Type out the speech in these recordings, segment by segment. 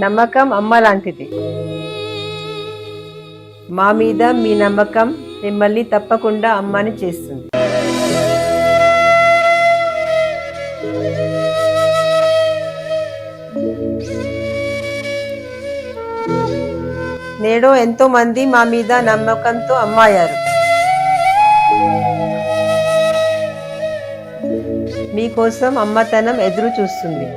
నమ్మకం అమ్మ లాంటిది. మా మీద మీ నమ్మకం మిమ్మల్ని తప్పకుండా అమ్మని చేస్తుంది. నేడు ఎంతో మంది మా మీద నమ్మకంతో అమ్మాయారు. మీకోసం అమ్మతనం ఎదురు చూస్తుంది.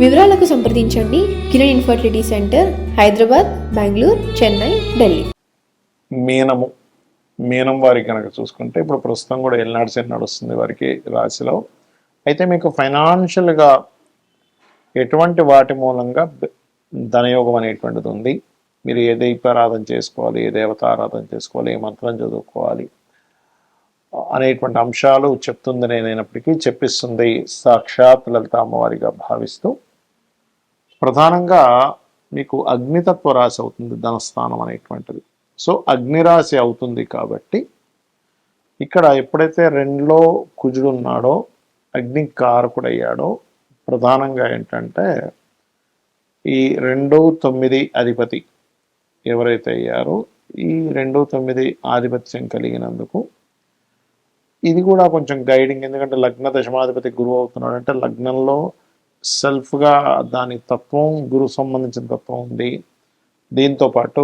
వివరాలకు సంప్రదించండి కిరణ్ ఇన్ఫర్టిలిటీ సెంటర్, హైదరాబాద్, బెంగళూరు, చెన్నై, ఢిల్లీ. మీనం వారికి కనుక చూసుకుంటే ఇప్పుడు ప్రస్తుతం కూడా ఎల్నాడు శని నడుస్తుంది వారికి రాశిలో. అయితే మీకు ఫైనాన్షియల్గా ఎటువంటి వాటి మూలంగా ధనయోగం అనేటువంటిది ఉంది. మీరు ఏ దైవారాధన చేసుకోవాలి, ఏ దేవత ఆరాధన చేసుకోవాలి, ఏ మంత్రం చదువుకోవాలి అనేటువంటి అంశాలు చెప్తుంది నేనైనప్పటికీ చెప్పిస్తుంది సాక్షాత్ లలిత అమ్మవారిగా భావిస్తూ. ప్రధానంగా మీకు అగ్నితత్వ రాశి అవుతుంది ధనస్థానం అనేటువంటిది. సో అగ్నిరాశి అవుతుంది కాబట్టి ఇక్కడ ఎప్పుడైతే రెండులో కుజుడు ఉన్నాడో, అగ్ని కారకుడయ్యాడో, ప్రధానంగా ఏంటంటే ఈ 2-9 అధిపతి ఎవరైతే అయ్యారో ఈ 2-9 ఆధిపత్యం కలిగినందుకు ఇది కూడా కొంచెం గైడింగ్. ఎందుకంటే లగ్న దశమాధిపతి గురువు అవుతున్నాడు అంటే లగ్నంలో సెల్ఫ్గా దాని తత్వం గురువు సంబంధించిన తత్వం ఉంది. దీంతో పాటు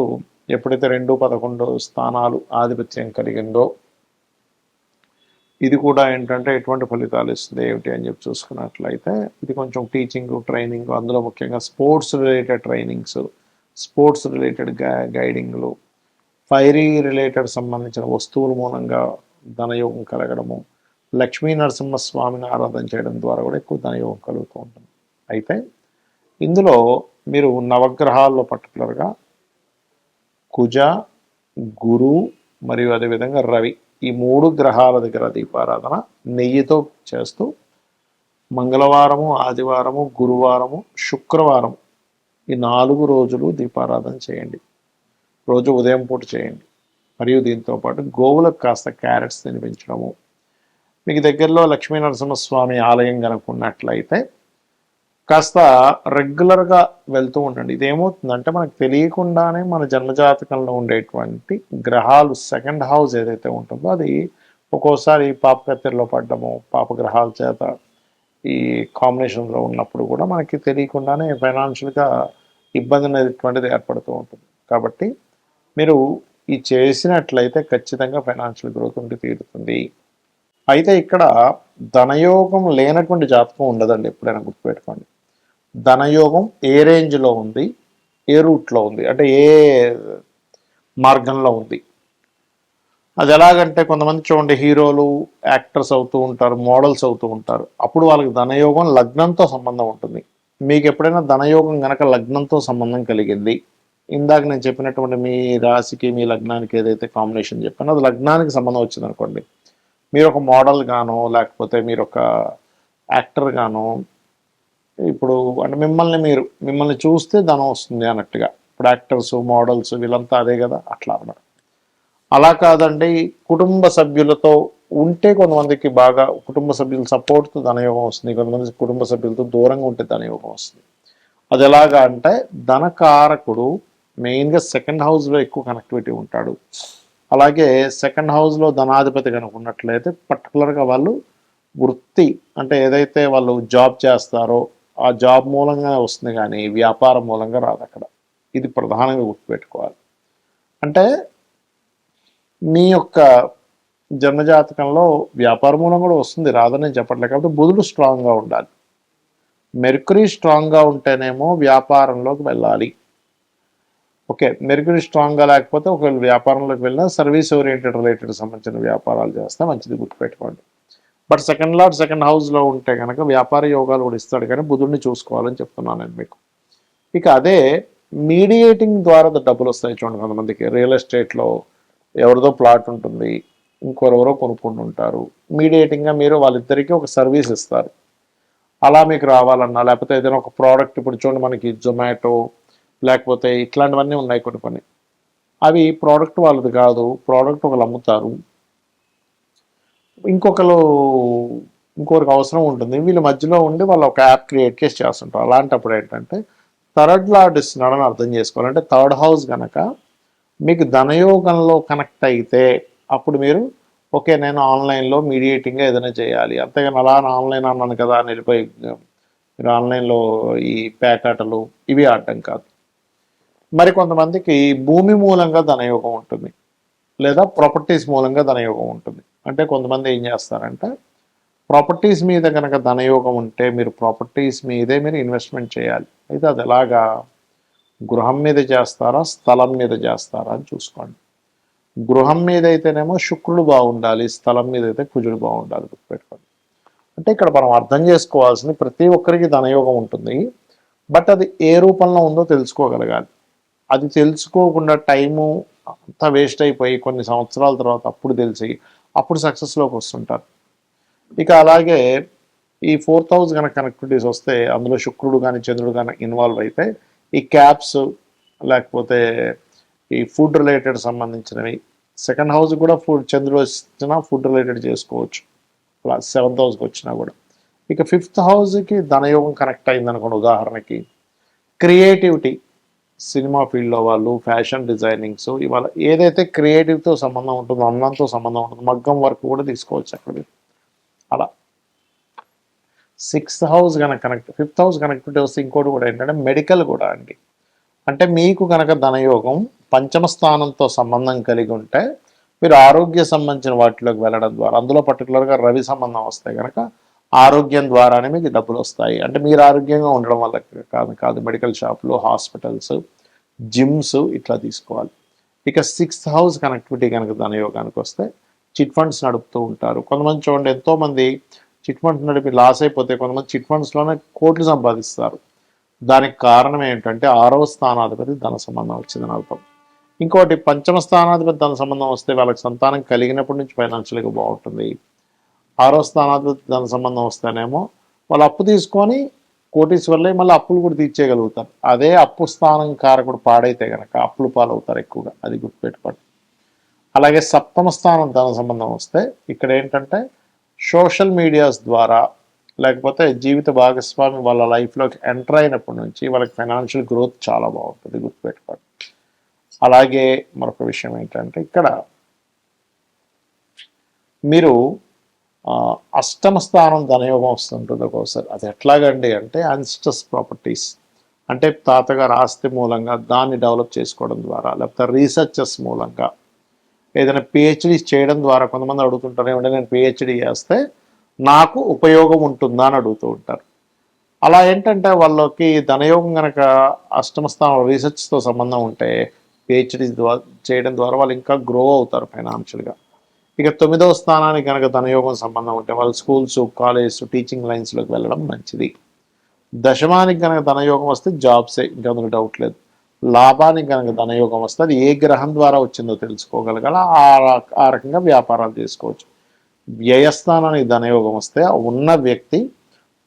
ఎప్పుడైతే 2-11 స్థానాలు ఆధిపత్యం కలిగిందో ఇది కూడా ఏంటంటే ఎటువంటి ఫలితాలు ఇస్తుంది ఏమిటి అని చెప్పి చూసుకున్నట్లయితే ఇది కొంచెం టీచింగ్, ట్రైనింగ్, అందులో ముఖ్యంగా sports related trainings, sports related గైడింగ్లు, ఫైరీ రిలేటెడ్ సంబంధించిన వస్తువుల మూలంగా ధనయోగం కలగడము, లక్ష్మీ నరసింహస్వామిని ఆరాధన చేయడం ద్వారా కూడా ఎక్కువ ధనయోగం కలుగుతూ ఉంటుంది. అయితే ఇందులో మీరు నవగ్రహాల్లో పర్టికులర్గా కుజ, గురు మరియు అదేవిధంగా రవి, ఈ 3 గ్రహాల దగ్గర దీపారాధన నెయ్యితో చేస్తూ మంగళవారము, ఆదివారము, గురువారము, శుక్రవారం ఈ 4 రోజులు దీపారాధన చేయండి. రోజు ఉదయం పూట చేయండి. మరియు దీంతోపాటు గోవులకు కాస్త క్యారెట్స్ తినిపించడము. మీకు దగ్గరలో లక్ష్మీ నరసింహస్వామి ఆలయం కనుక్కున్నట్లయితే కాస్త రెగ్యులర్గా వెళ్తూ ఉండండి. ఇదేమవుతుందంటే మనకు తెలియకుండానే మన జన్మజాతకంలో ఉండేటువంటి గ్రహాలు సెకండ్ హౌస్ ఏదైతే ఉంటుందో అది ఒక్కోసారి పాపకత్తెరలో పడ్డము, పాపగ్రహాల చేత ఈ కాంబినేషన్లో ఉన్నప్పుడు కూడా మనకి తెలియకుండానే ఫైనాన్షియల్గా ఇబ్బంది అనేటువంటిది ఏర్పడుతూ ఉంటుంది. కాబట్టి మీరు ఈ చేసినట్లయితే ఖచ్చితంగా ఫైనాన్షియల్ గ్రోత్ ఉండి తీరుతుంది. అయితే ఇక్కడ ధనయోగం లేనటువంటి జాతకం ఉండదండి, ఎప్పుడైనా గుర్తుపెట్టుకోండి. ధనయోగం ఏ రేంజ్లో ఉంది, ఏ రూట్లో ఉంది, అంటే ఏ మార్గంలో ఉంది. అది ఎలాగంటే కొంతమంది చూడండి హీరోలు, యాక్టర్స్ అవుతూ ఉంటారు, మోడల్స్ అవుతూ ఉంటారు. అప్పుడు వాళ్ళకి ధనయోగం లగ్నంతో సంబంధం ఉంటుంది. మీకు ఎప్పుడైనా ధనయోగం కనుక లగ్నంతో సంబంధం కలిగింది, ఇందాక నేను చెప్పినటువంటి మీ రాశికి మీ లగ్నానికి ఏదైతే కాంబినేషన్ చెప్పానో అది లగ్నానికి సంబంధం వచ్చింది అనుకోండి, మీరు ఒక మోడల్ గానో లేకపోతే మీరు ఒక యాక్టర్ గానో, ఇప్పుడు అంటే మిమ్మల్ని చూస్తే ధనం వస్తుంది అన్నట్టుగా. ఇప్పుడు యాక్టర్స్, మోడల్స్ వీళ్ళంతా అదే కదా, అట్లా అన్నమాట. అలా కాదండి, కుటుంబ సభ్యులతో ఉంటే కొంతమందికి బాగా కుటుంబ సభ్యుల సపోర్ట్తో ధనయోగం వస్తుంది, కొంతమంది కుటుంబ సభ్యులతో దూరంగా ఉంటే ధనయోగం వస్తుంది. అది ఎలాగా అంటే ధనకారకుడు మెయిన్గా సెకండ్ హౌస్లో ఎక్కువ కనెక్టివిటీ ఉంటాడు. అలాగే సెకండ్ హౌస్లో ధనాధిపతి కనుక ఉన్నట్లయితే పర్టికులర్గా వాళ్ళు వృత్తి అంటే ఏదైతే వాళ్ళు జాబ్ చేస్తారో ఆ జాబ్ మూలంగా వస్తుంది, కానీ వ్యాపారం మూలంగా రాదు అక్కడ. ఇది ప్రధానంగా గుర్తుపెట్టుకోవాలి. అంటే మీ యొక్క జన్మజాతకంలో వ్యాపార మూలం కూడా వస్తుంది, రాదని చెప్పట్లేదు. కాబట్టి బుధుడు స్ట్రాంగ్గా ఉండాలి. మెర్కురీ స్ట్రాంగ్గా ఉంటేనేమో వ్యాపారంలోకి వెళ్ళాలి. ఓకే, మెర్కురీ స్ట్రాంగ్గా లేకపోతే ఒకవేళ వ్యాపారంలోకి వెళ్ళినా సర్వీస్ ఓరియంటెడ్ రిలేటెడ్ సంబంధించిన వ్యాపారాలు చేస్తే మంచిది, గుర్తుపెట్టుకోండి. బట్ సెకండ్ లార్డ్ సెకండ్ హౌస్లో ఉంటే కనుక వ్యాపార యోగాలు కూడా ఇస్తాడు, కానీ బుధుడిని చూసుకోవాలని చెప్తున్నాను నేను మీకు. ఇక అదే మీడియేటింగ్ ద్వారా డబ్బులు వస్తాయి చూడండి. కొంతమందికి రియల్ ఎస్టేట్లో ఎవరిదో ప్లాట్ ఉంటుంది, ఇంకొరెవరో కొనుక్కుంటుంటారు. మీడియేటింగ్గా మీరు వాళ్ళిద్దరికీ ఒక సర్వీస్ ఇస్తారు. అలా మీకు రావాలన్నా లేకపోతే ఏదైనా ఒక ప్రోడక్ట్, ఇప్పుడు చూడండి మనకి జొమాటో లేకపోతే ఇట్లాంటివన్నీ ఉన్నాయి కొన్ని. అవి ప్రోడక్ట్ వాళ్ళది కాదు, ప్రోడక్ట్ ఒకరు అమ్ముతారు, ఇంకొకరు ఇంకొకరికి అవసరం ఉంటుంది, వీళ్ళ మధ్యలో ఉండి వాళ్ళు ఒక యాప్ క్రియేట్ చేసి చేస్తుంటారు. అలాంటప్పుడు ఏంటంటే థర్డ్ లార్డ్ ఇస్తున్నాడని అర్థం చేసుకోవాలి. అంటే థర్డ్ హౌస్ కనుక మీకు ధనయోగంలో కనెక్ట్ అయితే అప్పుడు మీరు ఓకే నేను ఆన్లైన్లో మీడియేటింగ్గా ఏదైనా చేయాలి, అంతేగాని అలా ఆన్లైన్ అన్నాను కదా అని వెళ్ళిపోయి మీరు ఆన్లైన్లో ఈ పేకాటలు ఇవి ఆడటం కాదు. మరి కొంతమందికి భూమి మూలంగా ధనయోగం ఉంటుంది, లేదా ప్రాపర్టీస్ మూలంగా ధనయోగం ఉంటుంది. అంటే కొంతమంది ఏం చేస్తారంటే ప్రాపర్టీస్ మీద కనుక ధనయోగం ఉంటే మీరు ప్రాపర్టీస్ మీదే మీరు ఇన్వెస్ట్మెంట్ చేయాలి. అయితే అది ఎలాగా, గృహం మీద చేస్తారా స్థలం మీద చేస్తారా అని చూసుకోండి. గృహం మీద అయితేనేమో శుక్రుడు బాగుండాలి, స్థలం మీద అయితే కుజుడు బాగుండాలి, గుర్తుపెట్టుకోండి. అంటే ఇక్కడ మనం అర్థం చేసుకోవాల్సింది ప్రతి ఒక్కరికి ధనయోగం ఉంటుంది, బట్ అది ఏ రూపంలో ఉందో తెలుసుకోగలగాలి. అది తెలుసుకోకుండా టైము అంతా వేస్ట్ అయిపోయి కొన్ని సంవత్సరాల తర్వాత అప్పుడు తెలిసి అప్పుడు సక్సెస్లోకి వస్తుంటారు. ఇక అలాగే ఈ 4th హౌస్ కనుక కనెక్టివిటీస్ వస్తే అందులో శుక్రుడు కానీ చంద్రుడు కానీ ఇన్వాల్వ్ అయితే ఈ క్యాప్స్ లేకపోతే ఈ ఫుడ్ రిలేటెడ్ సంబంధించినవి, 2nd హౌస్ కూడా చంద్రుడు వచ్చినా ఫుడ్ రిలేటెడ్ చేసుకోవచ్చు, అలా 7th హౌస్కి వచ్చినా కూడా. ఇక 5th హౌస్కి ధనయోగం కనెక్ట్ అయింది అనుకోండి, ఉదాహరణకి క్రియేటివిటీ, సినిమా ఫీల్డ్లో వాళ్ళు, ఫ్యాషన్ డిజైనింగ్స్, ఇవాళ ఏదైతే క్రియేటివ్తో సంబంధం ఉంటుందో, అందంతో సంబంధం ఉంటుందో, మగ్గం వర్క్ కూడా తీసుకోవచ్చు అక్కడ. అలా 6th హౌస్ కనుక కనెక్ట్, 5th హౌస్ కనెక్టివిటీ వస్తే ఇంకోటి కూడా ఏంటంటే మెడికల్ కూడా అండి. అంటే మీకు కనుక ధనయోగం పంచమ స్థానంతో సంబంధం కలిగి ఉంటే మీరు ఆరోగ్య సంబంధించిన వాటిలోకి వెళ్ళడం ద్వారా, అందులో పర్టికులర్గా రవి సంబంధం వస్తే కనుక ఆరోగ్యం ద్వారానే మీకు డబ్బులు వస్తాయి. అంటే మీరు ఆరోగ్యంగా ఉండడం వల్ల కాదు, మెడికల్ షాపులు, హాస్పిటల్స్, జిమ్స్ ఇట్లా తీసుకోవాలి. ఇక 6th హౌస్ కనెక్టివిటీ కనుక ధనయోగానికి వస్తే చిట్ ఫండ్స్ నడుపుతూ ఉంటారు. కొంతమంది చూడండి, ఎంతోమంది చిట్ ఫండ్స్ నడిపి లాస్ అయిపోతే కొంతమంది చిట్ ఫండ్స్లోనే కోట్లు సంపాదిస్తారు. దానికి కారణం ఏంటంటే 6వ స్థానాధిపతి ధన సంబంధం వచ్చిందని అర్థం. ఇంకోటి పంచమ స్థానాధిపతి ధన సంబంధం వస్తే వాళ్ళకి సంతానం కలిగినప్పటి నుంచి ఫైనాన్షియల్గా బాగుంటుంది. 6వ స్థానాధిపతి ధన సంబంధం వస్తేనేమో వాళ్ళు అప్పు తీసుకొని కోటీశ్వర్లే మళ్ళీ అప్పులు కూడా తీర్చేయగలుగుతారు. అదే అప్పు స్థానం కారకుడు పాడైతే కనుక అప్పులు పాలవుతారు ఎక్కువగా, అది గుర్తుపెట్టుకోండి. అలాగే 7వ స్థానం ధన సంబంధం వస్తే ఇక్కడ ఏంటంటే సోషల్ మీడియాస్ ద్వారా లేకపోతే జీవిత భాగస్వామి వాళ్ళ లైఫ్లోకి ఎంటర్ అయినప్పటి నుంచి వాళ్ళకి ఫైనాన్షియల్ గ్రోత్ చాలా బాగుంటుంది, గుర్తుపెట్టుకోండి. అలాగే మరొక విషయం ఏంటంటే ఇక్కడ మీరు 8వ స్థానం ధనయోగం వస్తుంటుంది ఒక్కోసారి. అది ఎట్లాగండి అంటే అన్స్టస్ ప్రాపర్టీస్, అంటే తాతగారు ఆస్తి మూలంగా దాన్ని డెవలప్ చేసుకోవడం ద్వారా, లేకపోతే రీసెర్చెస్ మూలంగా, ఏదైనా పిహెచ్డీ చేయడం ద్వారా. కొంతమంది అడుగుతుంటారు ఏమంటే నేను పిహెచ్డీ చేస్తే నాకు ఉపయోగం ఉంటుందా అని అడుగుతూ ఉంటారు. అలా ఏంటంటే వాళ్ళకి ధనయోగం కనుక 8వ స్థానం రీసెర్చ్తో సంబంధం ఉంటే పిహెచ్డీ చేయడం ద్వారా వాళ్ళు ఇంకా గ్రో అవుతారు ఫైనాన్షియల్గా. ఇక 9వ స్థానానికి కనుక ధనయోగం సంబంధం ఉంటే వాళ్ళు స్కూల్స్, కాలేజ్, టీచింగ్ లైన్స్లోకి వెళ్ళడం మంచిది. దశమానికి కనుక ధనయోగం వస్తే జాబ్సే, ఇంకా అందులో డౌట్ లేదు. లాభానికి కనుక ధనయోగం వస్తే అది ఏ గ్రహం ద్వారా వచ్చిందో తెలుసుకోగలగాల, ఆ రకంగా వ్యాపారాలు చేసుకోవచ్చు. వ్యయస్థానానికి ధనయోగం వస్తే ఉన్న వ్యక్తి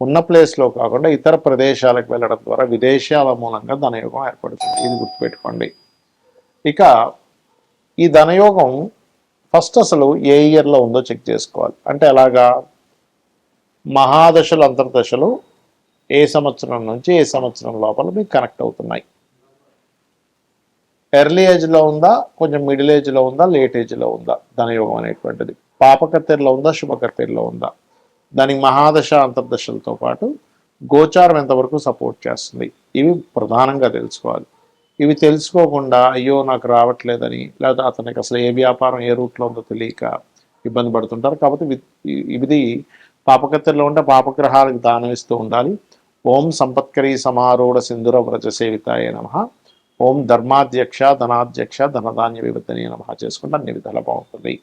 ఉన్న ప్లేస్లో కాకుండా ఇతర ప్రదేశాలకు వెళ్ళడం ద్వారా విదేశాల మూలంగా ధనయోగం ఏర్పడుతుంది, ఇది గుర్తుపెట్టుకోండి. ఇక ఈ ధనయోగం ఫస్ట్ అసలు ఏ ఇయర్లో ఉందో చెక్ చేసుకోవాలి. అంటే ఎలాగా, మహాదశలు అంతర్దశలు ఏ సంవత్సరం నుంచి ఏ సంవత్సరం లోపల మీకు కనెక్ట్ అవుతున్నాయి. ఎర్లీ ఏజ్లో ఉందా, కొంచెం మిడిల్ ఏజ్లో ఉందా, లేట్ ఏజ్లో ఉందా ధనయోగం అనేటువంటిది, పాపకత్తెరలో ఉందా, శుభకత్తెరలో ఉందా, దానికి మహాదశ అంతర్దశలతో పాటు గోచారం ఎంతవరకు సపోర్ట్ చేస్తుంది, ఇవి ప్రధానంగా తెలుసుకోవాలి. ఇవి తెలుసుకోకుండా అయ్యో నాకు రావట్లేదని, లేదా అతనికి అసలు ఏ వ్యాపారం ఏ రూట్లో ఉందో తెలియక ఇబ్బంది పడుతుంటారు. కాబట్టి ఇది పాపకత్తెరలో ఉంటే పాపగ్రహాలకు దానం ఇస్తూ ఉండాలి. ఓం సంపత్కరీ సమారూఢ సింధుర వ్రజ సేవితాయ నమః, ఓం ధర్మాధ్యక్ష ధనాధ్యక్ష ధనధాన్య వివర్ధనీయ నమః చేసుకుంటే అన్ని విధాలా బాగుంటుంది.